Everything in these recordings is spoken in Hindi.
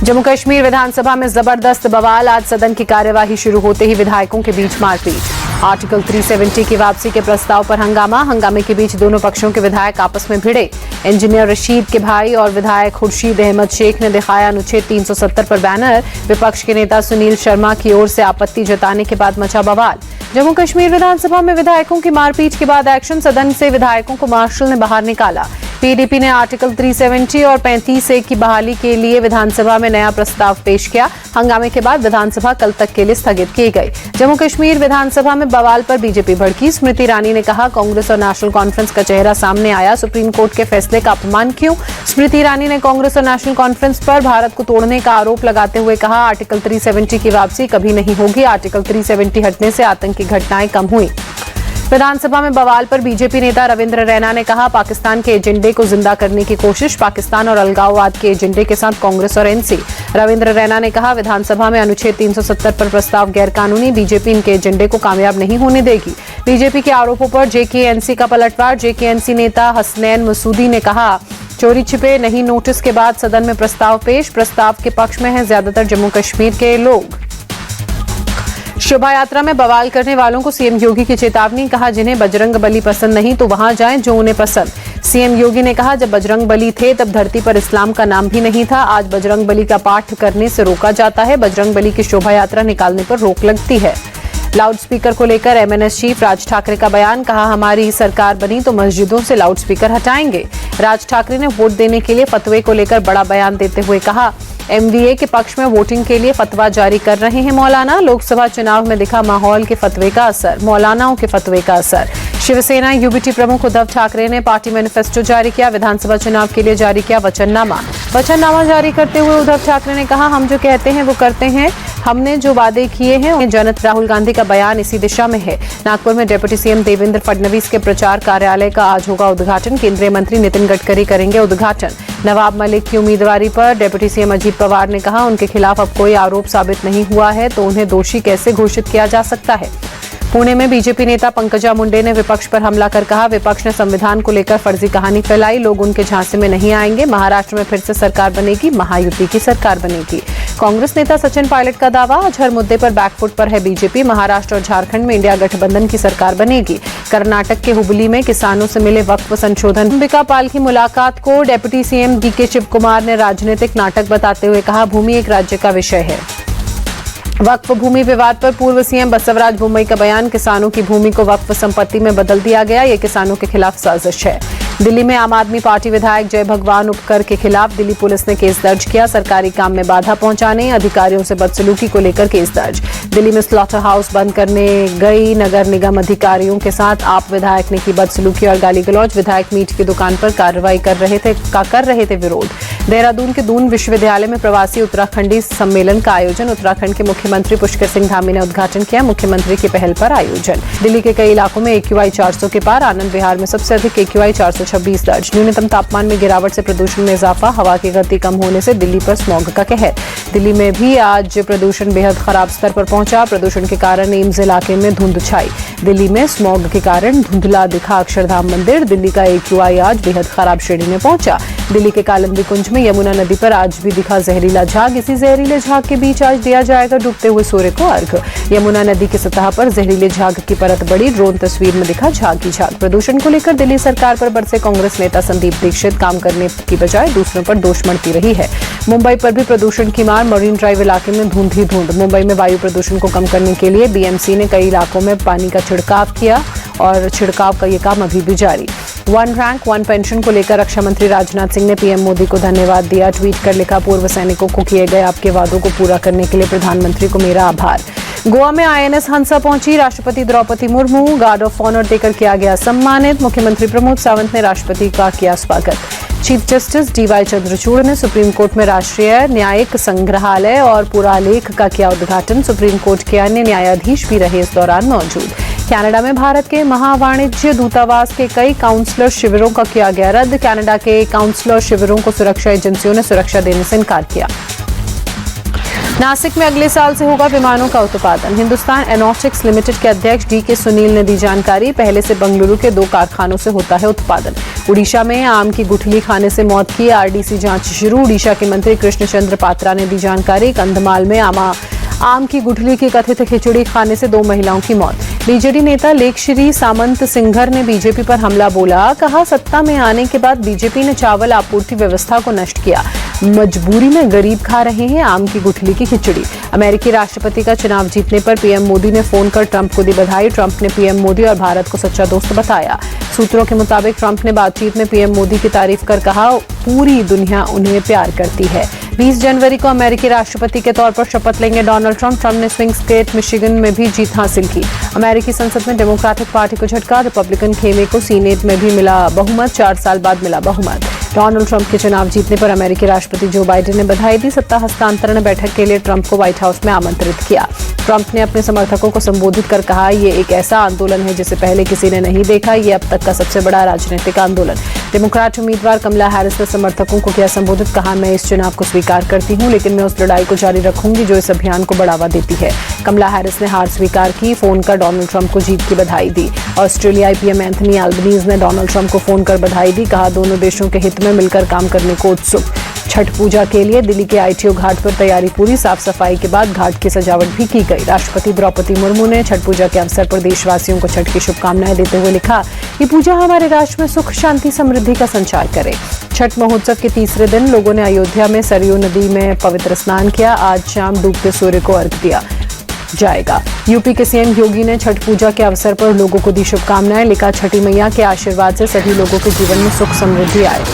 जम्मू कश्मीर विधानसभा में जबरदस्त बवाल। आज सदन की कार्यवाही शुरू होते ही विधायकों के बीच मारपीट। आर्टिकल 370 की वापसी के प्रस्ताव पर हंगामे के बीच दोनों पक्षों के विधायक आपस में भिड़े। इंजीनियर रशीद के भाई और विधायक खुर्शीद अहमद शेख ने दिखाया अनुच्छेद 370 पर बैनर। विपक्ष के नेता सुनील शर्मा की ओर से आपत्ति जताने के बाद मचा बवाल। जम्मू कश्मीर विधानसभा में विधायकों की मारपीट के बाद एक्शन। सदन से विधायकों को मार्शल ने बाहर निकाला। पीडीपी ने आर्टिकल 370 और 35A की बहाली के लिए विधानसभा में नया प्रस्ताव पेश किया। हंगामे के बाद विधानसभा कल तक के लिए स्थगित की गई। जम्मू कश्मीर विधानसभा में बवाल पर बीजेपी भड़की। स्मृति ईरानी ने कहा, कांग्रेस और नेशनल कॉन्फ्रेंस का चेहरा सामने आया। सुप्रीम कोर्ट के फैसले का अपमान क्यों? स्मृति ईरानी ने कांग्रेस और नेशनल कॉन्फ्रेंस पर भारत को तोड़ने का आरोप लगाते हुए कहा, आर्टिकल 370 की वापसी कभी नहीं होगी। आर्टिकल 370 हटने से आतंकी घटनाएं कम हुई। विधानसभा में बवाल पर बीजेपी नेता रविंद्र रैना ने कहा, पाकिस्तान के एजेंडे को जिंदा करने की कोशिश। पाकिस्तान और अलगाववाद के एजेंडे के साथ कांग्रेस और एनसी। रविंद्र रैना ने कहा, विधानसभा में अनुच्छेद 370 पर प्रस्ताव गैरकानूनी। बीजेपी इनके एजेंडे को कामयाब नहीं होने देगी। बीजेपी के आरोपों पर जेकेएनसी का पलटवार। जेकेएनसी नेता हसनैन मसूदी ने कहा, चोरी छिपे नहीं नोटिस के बाद सदन में प्रस्ताव पेश। प्रस्ताव के पक्ष में हैं ज्यादातर जम्मू कश्मीर के लोग। शोभा यात्रा में बवाल करने वालों को सीएम योगी की चेतावनी। कहा, जिन्हें बजरंग बली पसंद नहीं तो वहां जाएं जो उन्हें पसंद। सीएम योगी ने कहा, जब बजरंग बली थे तब धरती पर इस्लाम का नाम भी नहीं था। आज बजरंग बली का पाठ करने से रोका जाता है। बजरंग बली की शोभा यात्रा निकालने पर रोक लगती है। लाउडस्पीकर को लेकर एमएनएस चीफ राज ठाकरे का बयान। कहा, हमारी सरकार बनी तो मस्जिदों से लाउडस्पीकर हटाएंगे। राज ठाकरे ने वोट देने के लिए फतवे को लेकर बड़ा बयान देते हुए कहा, एमवीए के पक्ष में वोटिंग के लिए फतवा जारी कर रहे हैं मौलाना। लोकसभा चुनाव में दिखा माहौल के फतवे का असर, मौलानाओं के फतवे का असर। शिवसेना यूबीटी प्रमुख उद्धव ठाकरे ने पार्टी मैनिफेस्टो जारी किया। विधानसभा चुनाव के लिए जारी किया वचननामा जारी करते हुए उद्धव ठाकरे ने कहा, हम जो कहते हैं वो करते हैं। हमने जो वादे किए हैं जनत। राहुल गांधी का बयान इसी दिशा में है। नागपुर में डिप्टी सीएम देवेंद्र फडणवीस के प्रचार कार्यालय का आज होगा उद्घाटन। केंद्रीय मंत्री नितिन गडकरी करेंगे उद्घाटन। नवाब मलिक की उम्मीदवारी पर डिप्टी सीएम अजीत पवार ने कहा, उनके खिलाफ अब कोई आरोप साबित नहीं हुआ है तो उन्हें दोषी कैसे घोषित किया जा सकता है। पुणे में बीजेपी नेता पंकजा मुंडे ने विपक्ष पर हमला कर कहा, विपक्ष ने संविधान को लेकर फर्जी कहानी फैलाई। लोग उनके झांसे में नहीं आएंगे। महाराष्ट्र में फिर से सरकार बनेगी, महायुति की सरकार बनेगी। कांग्रेस नेता सचिन पायलट का दावा, आज हर मुद्दे पर बैकफुट पर है बीजेपी। महाराष्ट्र और झारखंड में इंडिया गठबंधन की सरकार बनेगी। कर्नाटक के हुबली में किसानों से मिले वक्फ संशोधन। अंबिका पाल की मुलाकात को deputy CM DK Shiv Kumar ने राजनीतिक नाटक बताते हुए कहा, भूमि एक राज्य का विषय है। वक्फ भूमि विवाद पर पूर्व सीएम बसवराज बोम्मई का बयान, किसानों की भूमि को वक्फ संपत्ति में बदल दिया गया, ये किसानों के खिलाफ साजिश है। दिल्ली में आम आदमी पार्टी विधायक जय भगवान उपकर के खिलाफ दिल्ली पुलिस ने केस दर्ज किया। सरकारी काम में बाधा पहुंचाने, अधिकारियों से बदसलूकी को लेकर केस दर्ज। दिल्ली में स्लॉटर हाउस बंद करने गई नगर निगम अधिकारियों के साथ आप विधायक ने की बदसलूकी और गाली गलौज। विधायक मीट की दुकान पर कार्रवाई कर रहे थे विरोध। देहरादून के दून विश्वविद्यालय में प्रवासी उत्तराखंडी सम्मेलन का आयोजन। उत्तराखंड के मुख्यमंत्री पुष्कर सिंह धामी ने उद्घाटन किया। मुख्यमंत्री की पहल पर आयोजन। दिल्ली के कई इलाकों में AQI 400 के पार। आनंद विहार में सबसे अधिक AQI 426 दर्ज। न्यूनतम तापमान में गिरावट से प्रदूषण में इजाफा। हवा की गति कम होने से दिल्ली पर स्मॉग का कहर। दिल्ली में भी आज प्रदूषण बेहद खराब स्तर पर पहुंचा। प्रदूषण के कारण एम्स इलाके में धुंध छाई। दिल्ली में स्मॉग के कारण धुंधला दिखा अक्षरधाम मंदिर। दिल्ली का AQI आज बेहद खराब श्रेणी में पहुंचा। दिल्ली के कालिंदी कुंज में यमुना नदी पर आज भी दिखा जहरीला झाग। इसी जहरीले झाग के बीच आज दिया जाएगा डूबते हुए सूर्य को अर्घ। यमुना नदी की सतह पर जहरीले झाग की परत बढ़ी। ड्रोन तस्वीर में दिखा झाग ही झाग। प्रदूषण को लेकर दिल्ली सरकार पर बरसे कांग्रेस नेता संदीप दीक्षित। काम करने की बजाय दूसरों पर दोष मढ़ती रही है। मुंबई पर भी प्रदूषण की मार। मरीन ड्राइव इलाके में धुंध ही धुंध। मुंबई में वायु प्रदूषण को कम करने के लिए BMC ने कई इलाकों में पानी का छिड़काव किया और छिड़काव का ये काम अभी भी जारी। वन रैंक वन पेंशन को लेकर रक्षा मंत्री राजनाथ सिंह ने पीएम मोदी को धन्यवाद दिया। ट्वीट कर लिखा, पूर्व सैनिकों को किए गए आपके वादों को पूरा करने के लिए प्रधानमंत्री को मेरा आभार। गोवा में INS हंसा पहुंची। राष्ट्रपति Draupadi Murmu guard of honour देकर किया गया सम्मानित। मुख्यमंत्री प्रमोद सावंत ने राष्ट्रपति का किया स्वागत। चीफ जस्टिस DY चंद्रचूड़ ने सुप्रीम कोर्ट में राष्ट्रीय न्यायिक संग्रहालय और पुरालेख का किया उद्घाटन। सुप्रीम कोर्ट के अन्य न्यायाधीश भी रहे इस दौरान मौजूद। कनाडा में भारत के महावाणिज्य दूतावास के कई काउंसलर शिविरों का किया गया रद्द। कनाडा के काउंसलर शिविरों को सुरक्षा एजेंसियों ने सुरक्षा देने से इनकार किया। नासिक में अगले साल से होगा विमानों का उत्पादन। हिंदुस्तान एरोनॉटिक्स लिमिटेड के अध्यक्ष डी.के. सुनील ने दी जानकारी। पहले से बेंगलुरु के 2 कारखानों से होता है उत्पादन। उड़ीसा में आम की गुठली खाने से मौत की आरडीसी जांच शुरू। उड़ीसा के मंत्री कृष्ण चंद्र पात्रा ने दी जानकारी। कंधमाल में आम की गुठली की कथित खिचड़ी खाने से 2 महिलाओं की मौत। बीजेडी नेता लेखश्री सामंत सिंघर ने बीजेपी पर हमला बोला। कहा, सत्ता में आने के बाद बीजेपी ने चावल आपूर्ति व्यवस्था को नष्ट किया। मजबूरी में गरीब खा रहे हैं आम की गुठली की खिचड़ी। अमेरिकी राष्ट्रपति का चुनाव जीतने पर पीएम मोदी ने फोन कर ट्रंप को दी बधाई। ट्रंप ने पीएम मोदी और भारत को सच्चा दोस्त बताया। सूत्रों के मुताबिक ट्रंप ने बातचीत में पीएम मोदी की तारीफ कर कहा, पूरी दुनिया उन्हें प्यार करती है। 20 जनवरी को अमेरिकी राष्ट्रपति के तौर पर शपथ लेंगे डोनाल्ड ट्रंप। ट्रंप ने स्विंग स्टेट मिशिगन में भी जीत हासिल की। अमेरिकी संसद में डेमोक्रेटिक पार्टी को झटका। रिपब्लिकन खेमे को सीनेट में भी मिला बहुमत। 4 साल बाद मिला बहुमत। डोनाल्ड ट्रंप के चुनाव जीतने पर अमेरिकी राष्ट्रपति जो बाइडेन ने बधाई दी। सत्ता हस्तांतरण बैठक के लिए ट्रंप को व्हाइट हाउस में आमंत्रित किया। ट्रंप ने अपने समर्थकों को संबोधित कर कहा, ये एक ऐसा आंदोलन है जिसे पहले किसी ने नहीं देखा। ये अब तक का सबसे बड़ा राजनीतिक आंदोलन। डेमोक्रेट उम्मीदवार कमला हैरिस ने समर्थकों को किया संबोधित। कहा, मैं इस चुनाव को स्वीकार करती हूँ, लेकिन मैं उस लड़ाई को जारी रखूंगी जो इस अभियान को बढ़ावा देती है। कमला हैरिस ने हार स्वीकार की। फोन कर डोनाल्ड ट्रंप को जीत की बधाई दी। ऑस्ट्रेलियाई पीएम एंथनी एल्बनीज ने डोनाल्ड ट्रंप को फोन कर बधाई दी। कहा, दोनों देशों के हित में मिलकर काम करने को उत्सुक। छठ पूजा के लिए दिल्ली के आईटीओ घाट पर तैयारी पूरी। साफ सफाई के बाद घाट की सजावट भी की गई। राष्ट्रपति द्रौपदी मुर्मू ने छठ पूजा के अवसर पर देशवासियों को छठ की शुभकामनाएं देते हुए लिखा, ये पूजा हमारे राष्ट्र में सुख, शांति, समृद्धि का संचार करे। छठ महोत्सव के तीसरे दिन लोगों ने अयोध्या में सरयू नदी में पवित्र स्नान किया। आज शाम डूबते सूर्य को अर्घ्य दिया जाएगा। यूपी के सीएम योगी ने छठ पूजा के अवसर पर लोगों को दी शुभकामनाएं। लिखा, छठी मैया के आशीर्वाद से सभी लोगों के जीवन में सुख समृद्धि आए।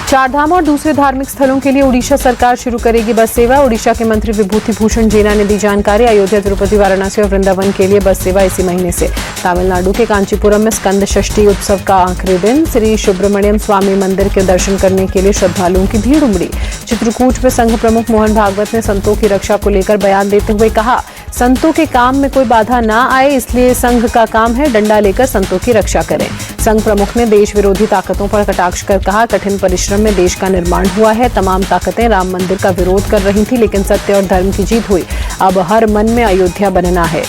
4 धाम और दूसरे धार्मिक स्थलों के लिए उड़ीसा सरकार शुरू करेगी बस सेवा। उड़ीसा के मंत्री विभूति भूषण जेना ने दी जानकारी। अयोध्या, तिरुपति, वाराणसी और वृंदावन के लिए बस सेवा इसी महीने से। तमिलनाडु के कांचीपुरम में स्कंद षष्ठी उत्सव का आखिरी दिन। श्री सुब्रमण्यम स्वामी मंदिर के दर्शन करने के लिए श्रद्धालुओं की भीड़ उमड़ी। चित्रकूट में संघ प्रमुख मोहन भागवत ने संतों की रक्षा को लेकर बयान देते हुए कहा, संतों के काम में कोई बाधा ना आए, इसलिए संघ का काम है डंडा लेकर संतों की रक्षा करें। संघ प्रमुख ने देश विरोधी ताकतों पर कटाक्ष कर कहा, कठिन परिश्रम में देश का निर्माण हुआ है। तमाम ताकतें राम मंदिर का विरोध कर रही थी, लेकिन सत्य और धर्म की जीत हुई। अब हर मन में अयोध्या बनना है।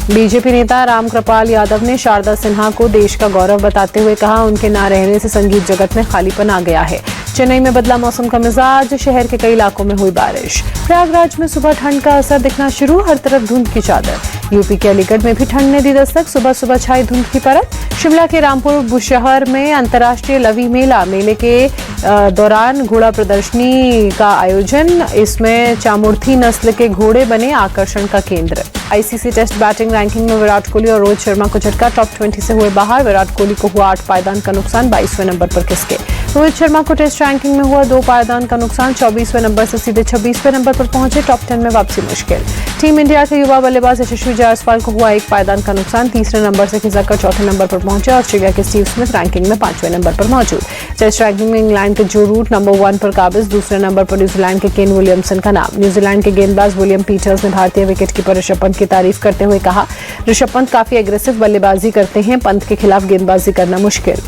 बीजेपी नेता रामकृपाल यादव ने शारदा सिन्हा को देश का गौरव बताते हुए कहा, उनके ना रहने से संगीत जगत में खालीपन आ गया है। चेन्नई में बदला मौसम का मिजाज। शहर के कई इलाकों में हुई बारिश। प्रयागराज में सुबह ठंड का असर दिखना शुरू। हर तरफ धुंध की चादर। यूपी के अलीगढ़ में भी ठंड ने दी दस्तक। सुबह सुबह छाई धुंध की परत। शिमला के रामपुर बुशहर में अंतर्राष्ट्रीय लवी मेले के दौरान घोड़ा प्रदर्शनी का आयोजन। इसमें चामुर्थी नस्ल के घोड़े बने आकर्षण का केंद्र। आईसीसी टेस्ट बैटिंग रैंकिंग में विराट कोहली और रोहित शर्मा को झटका। टॉप 20 से हुए बाहर। विराट कोहली को हुआ 8 पायदान का नुकसान। 22वें नंबर पर खिसके। रोहित शर्मा को टेस्ट रैंकिंग में हुआ 2 पायदान का नुकसान। 24वें नंबर से सीधे 26वें नंबर पर पहुंचे। टॉप 10 में वापसी मुश्किल। टीम इंडिया के युवा बल्लेबाज यशस्वी जायसवाल को हुआ 1 पायदान का नुकसान। तीसरे नंबर से खिसककर चौथे नंबर पर पहुंचे। ऑस्ट्रेलिया के स्टीव स्मिथ रैंकिंग में 5वें नंबर पर मौजूद। टेस्ट रैंकिंग में इंग्लैंड के जो रूट नंबर 1 पर काबिज। दूसरे नंबर पर न्यूजीलैंड के केन विलियमसन का नाम। न्यूजीलैंड के गेंदबाज विलियम पीटर्स ने भारतीय विकेटकीपर ऋषभ पंत की तारीफ करते हुए कहा, ऋषभ पंत काफी एग्रेसिव बल्लेबाजी करते हैं। पंत के खिलाफ गेंदबाजी करना मुश्किल।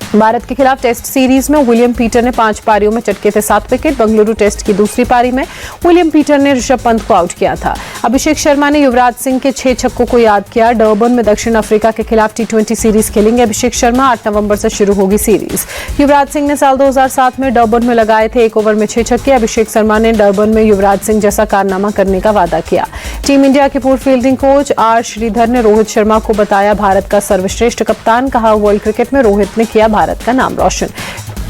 भारत के खिलाफ टेस्ट सीरीज में विलियम पीटर ने 5 पारियों में चटके थे 7 विकेट। बेंगलुरु टेस्ट की दूसरी पारी में विलियम पीटर ने ऋषभ पंत को आउट किया था। अभिषेक शर्मा ने युवराज सिंह के 6 छक्कों को याद किया। डरबन में दक्षिण अफ्रीका के खिलाफ T20 सीरीज खेलेंगे अभिषेक शर्मा। 8 नवंबर से शुरू होगी सीरीज। युवराज सिंह ने साल 2007 में डरबन में लगाए थे 1 ओवर में 6 छक्के। अभिषेक शर्मा ने डरबन में युवराज सिंह जैसा कारनामा करने का वादा किया। टीम इंडिया के पूर्व फील्डिंग कोच आर श्रीधर ने रोहित शर्मा को बताया भारत का सर्वश्रेष्ठ कप्तान। कहा, वर्ल्ड क्रिकेट में रोहित ने किया भारत का नाम रोशन।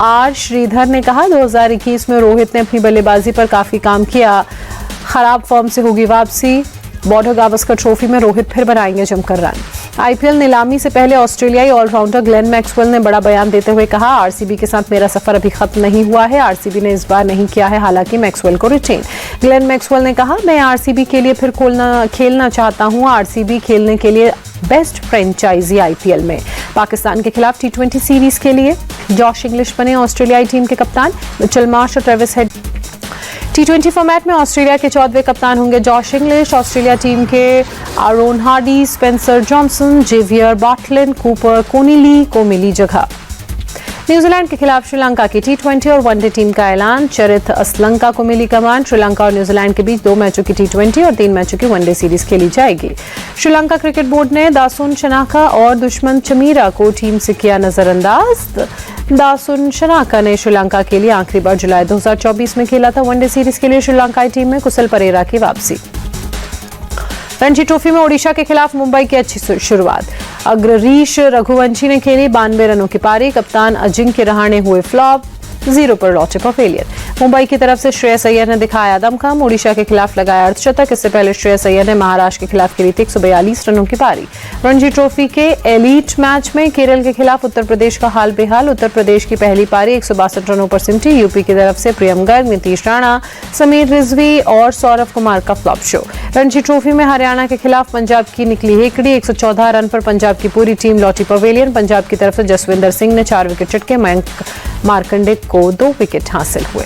आर श्रीधर ने कहा, 2021 में रोहित ने अपनी बल्लेबाजी पर काफी काम किया। खराब फॉर्म से होगी वापसी। बॉर्डर गावस्कर ट्रॉफी में रोहित फिर बनाएंगे जमकर रन। आईपीएल नीलामी से पहले ऑस्ट्रेलियाई ऑलराउंडर ग्लेन मैक्सवेल ने बड़ा बयान देते हुए कहा, आरसीबी के साथ मेरा सफर अभी खत्म नहीं हुआ है। आरसीबी ने इस बार नहीं किया है हालांकि मैक्सवेल को रिटेन। ग्लेन मैक्सवेल ने कहा, मैं आरसीबी के लिए फिर खेलना चाहता हूं। आरसीबी खेलने के लिए बेस्ट फ्रेंचाइजी आईपीएल में। पाकिस्तान के खिलाफ T20 सीरीज के लिए जॉश इंग्लिश बने ऑस्ट्रेलियाई टीम के कप्तान। मिचेल मार्श और ट्रेविस हेड। T20 फॉर्मेट में ऑस्ट्रेलिया के 14वें कप्तान होंगे जॉश इंग्लिश। ऑस्ट्रेलिया टीम के Aaron Hardie, Spencer Johnson, Xavier Bartlett, Cooper Connolly को मिली जगह। न्यूजीलैंड के खिलाफ श्रीलंका की टी20 और वनडे टीम का ऐलान। चरित असलंका को मिली कमान। श्रीलंका और न्यूजीलैंड के बीच 2 मैचों की टी20 और 3 मैचों की वनडे सीरीज खेली जाएगी। श्रीलंका क्रिकेट बोर्ड ने दासुन शनाका और दुश्मन चमीरा को टीम से किया नजरअंदाज। दासुन शनाका ने श्रीलंका के लिए आखिरी बार जुलाई 2024 में खेला था। वनडे सीरीज के लिए श्रीलंकाई टीम में कुशल परेरा की वापसी। रणजी ट्रॉफी में ओडिशा के खिलाफ मुंबई की अच्छी शुरुआत। अग्ररीश रघुवंशी ने खेली 92 रनों की पारी। कप्तान अजिंक्य रहाणे हुए फ्लॉप, 0 पर लौटे पवेलियन। मुंबई की तरफ से श्रेयस अय्यर ने दिखाया दमखम। ओडिशा के खिलाफ लगाया अर्धशतक। इससे पहले श्रेयस अय्यर ने महाराष्ट्र के खिलाफ खेली थी 142 रनों की पारी। रणजी ट्रॉफी के एलीट मैच में केरल के खिलाफ उत्तर प्रदेश का हाल बेहाल। उत्तर प्रदेश की पहली पारी 162 रनों पर सिमटी। यूपी की तरफ से प्रियम गर्ग, नीतीश राणा, समीर रिजवी और सौरभ कुमार का फ्लॉप शो। रणजी ट्रॉफी में हरियाणा के खिलाफ पंजाब की निकली हेकड़ी। 114 रन पर पंजाब की पूरी टीम लौटी पवेलियन। पंजाब की तरफ से जसविंदर सिंह ने 4 विकेट चटके। मयंक मार्कंडे को 2 विकेट हासिल हुए।